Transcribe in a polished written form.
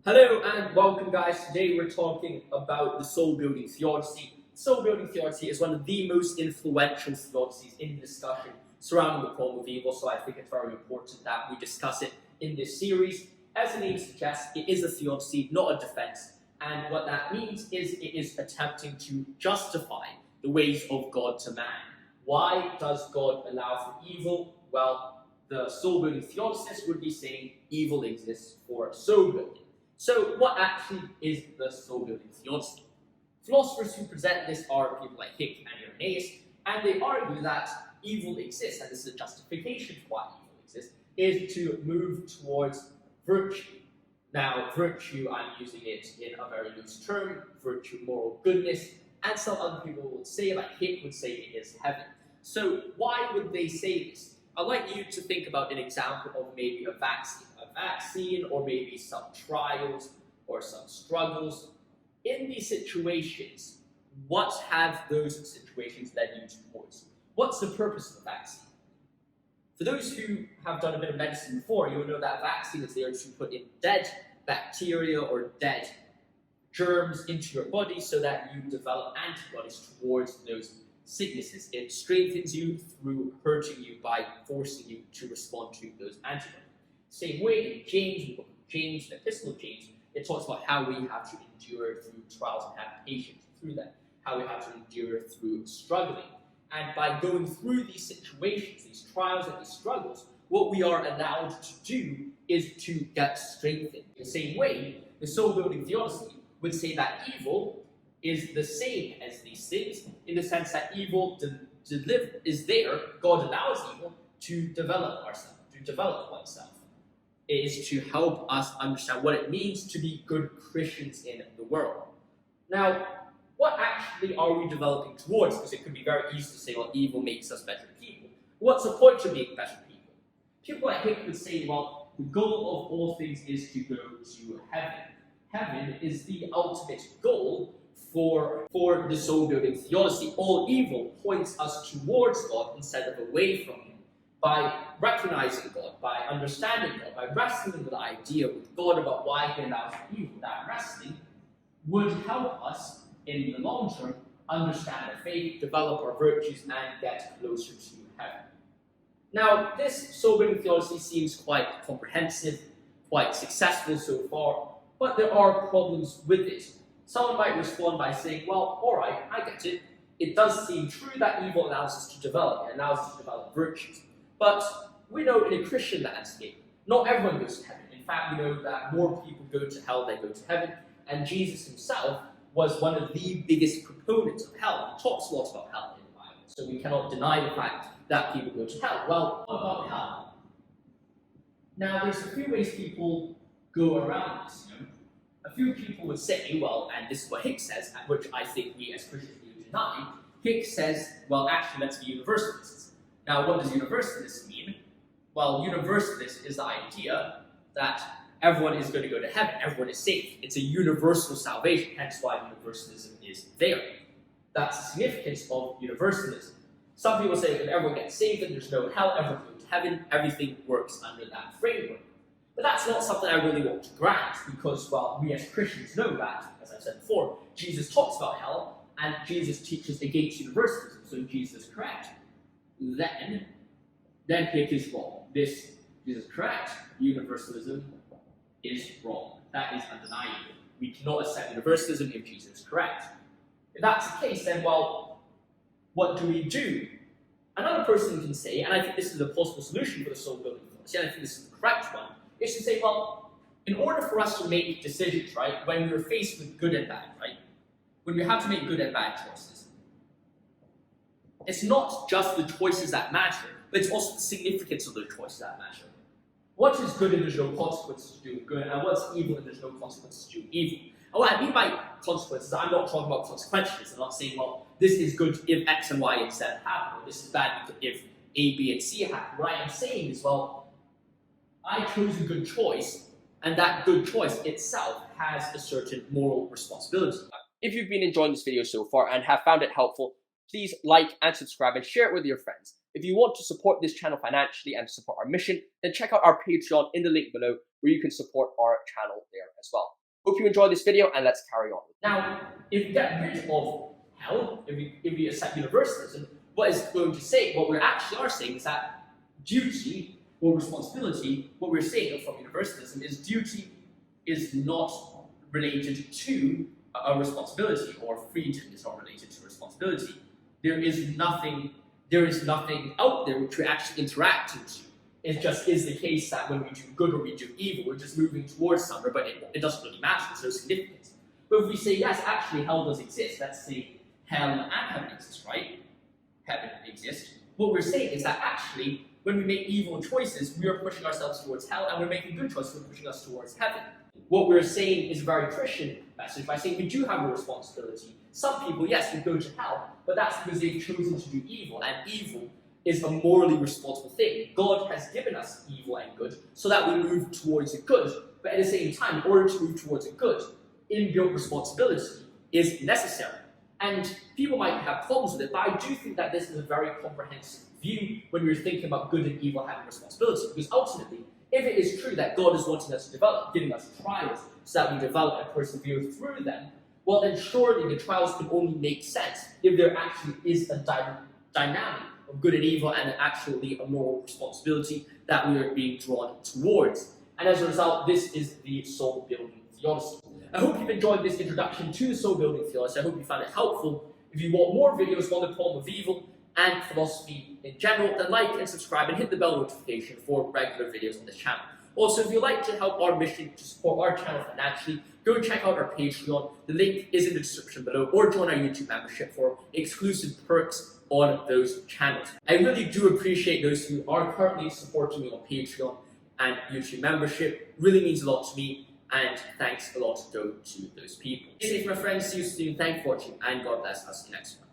Hello and welcome guys. Today we're talking about the Soul-Building Theodicy. Soul-Building Theodicy is one of the most influential theodicies in discussion surrounding the problem of evil, so I think it's very important that we discuss it in this series. As the name suggests, it is a theodicy, not a defense, and what that means is it is attempting to justify the ways of God to man. Why does God allow for evil? Well, the Soul-Building Theodicist would be saying evil exists for soul-building. So what actually is the soul-building theodicy? Philosophers who present this are people like Hick and Irenaeus, and they argue that evil exists, and this is a justification for why evil exists, is to move towards virtue. Now, virtue, I'm using it in a very loose term, virtue, moral goodness, and some other people would say, like Hick would say, it is heaven. So why would they say this? I'd like you to think about an example of maybe a vaccine, or maybe some trials or some struggles. In these situations, what have those situations led you towards? What's the purpose of the vaccine? For those who have done a bit of medicine before, you'll know that vaccine is there to put in dead bacteria or dead germs into your body so that you develop antibodies towards those sicknesses. It strengthens you through hurting you by forcing you to respond to those antibodies. Same way in James, the book of James, the epistle of James, it talks about how we have to endure through trials and have patience through that, how we have to endure through struggling. And by going through these situations, these trials and these struggles, what we are allowed to do is to get strengthened. The same way, the Soul-Building Theodicy would say that evil is the same as these things, in the sense that evil is there, God allows evil to develop ourselves, to develop oneself. It is to help us understand what it means to be good Christians in the world. Now, what actually are we developing towards? Because it could be very easy to say, well, evil makes us better people. What's the point of being better people? People like Hick would say, well, the goal of all things is to go to heaven. Heaven is the ultimate goal for the soul-building theodicy. All evil points us towards God instead of away from Him. By recognizing God, by understanding God, by wrestling with the idea with God about why He allows evil, that wrestling would help us in the long term understand our faith, develop our virtues, and get closer to heaven. Now, this soul-building theodicy seems quite comprehensive, quite successful so far, but there are problems with it. Someone might respond by saying, well, alright, I get it. It does seem true that evil allows us to develop, it allows us to develop virtues. But we know in a Christian landscape, not everyone goes to heaven. In fact, we know that more people go to hell than go to heaven, and Jesus Himself was one of the biggest proponents of hell. He talks a lot about hell in the Bible, so we cannot deny the fact that people go to hell. Well, what about hell? Now, there's a few ways people go around this. A few people would say, well, and this is what Hick says, which I think we as Christians do deny. Hick says, well, actually, let's be universalists. Now, what does universalist mean? Well, universalist is the idea that everyone is going to go to heaven, everyone is safe. It's a universal salvation, hence why universalism is there. That's the significance of universalism. Some people say if everyone gets saved and there's no hell, everyone goes to heaven, everything works under that framework. But that's not something I really want to grant, because, well, we as Christians know that, as I've said before, Jesus talks about hell, and Jesus teaches against universalism, so Jesus is correct. Then Hick is wrong. This is correct. Universalism is wrong. That is undeniable. We cannot accept universalism if Jesus is correct. If that's the case, then, well, what do we do? Another person can say, and I think this is a possible solution for the soul-building theodicy, and I think this is the correct one, is to say, well, in order for us to make decisions, right, when we're faced with good and bad, right, when we have to make good and bad choices, it's not just the choices that matter, but it's also the significance of the choices that matter. What is good and there's no consequences to doing good, and what's evil and there's no consequences to doing evil? And what I mean by consequences, I'm not talking about consequentialism. I'm not saying, well, this is good if X and Y and Z happen, or this is bad if A, B, and C happen. What I am saying is, well, I chose a good choice, and that good choice itself has a certain moral responsibility. If you've been enjoying this video so far and have found it helpful, please like and subscribe and share it with your friends. If you want to support this channel financially and support our mission, then check out our Patreon in the link below, where you can support our channel there as well. Hope you enjoyed this video, and let's carry on. Now, if we get rid of hell, if we accept universalism, what we actually are saying is that duty or responsibility, what we're saying from universalism is duty is not related to a responsibility, or freedom is not related to responsibility. There is nothing out there which we're actually interacting to. It just is the case that when we do good or we do evil, we're just moving towards somewhere, but it doesn't really matter, there's no significance. But if we say, yes, actually hell does exist, let's say hell and heaven exist, right? Heaven exists. What we're saying is that actually, when we make evil choices, we are pushing ourselves towards hell, and we're making good choices, we're pushing us towards heaven. What we're saying is a very Christian message by saying we do have a responsibility. Some people, yes, will go to hell, but that's because they've chosen to do evil, and evil is a morally responsible thing. God has given us evil and good so that we move towards a good, but at the same time, in order to move towards a good, inbuilt responsibility is necessary. And people might have problems with it, but I do think that this is a very comprehensive view when we're thinking about good and evil having responsibility, because ultimately, if it is true that God is wanting us to develop, giving us trials so that we develop and persevere through them, well then surely the trials can only make sense if there actually is a dynamic of good and evil and actually a moral responsibility that we are being drawn towards. And as a result, this is the Soul-Building Theodicy. I hope you've enjoyed this introduction to the Soul-Building Theodicy. I hope you found it helpful. If you want more videos on the problem of evil and philosophy in general, then like and subscribe and hit the bell notification for regular videos on this channel. Also, if you'd like to help our mission to support our channel financially, go check out our Patreon. The link is in the description below, or join our YouTube membership for exclusive perks on those channels. I really do appreciate those who are currently supporting me on Patreon and YouTube membership. Really means a lot to me, and thanks a lot go to those people. Stay safe, my friends. See you soon. Thanks for watching, and God bless us next time.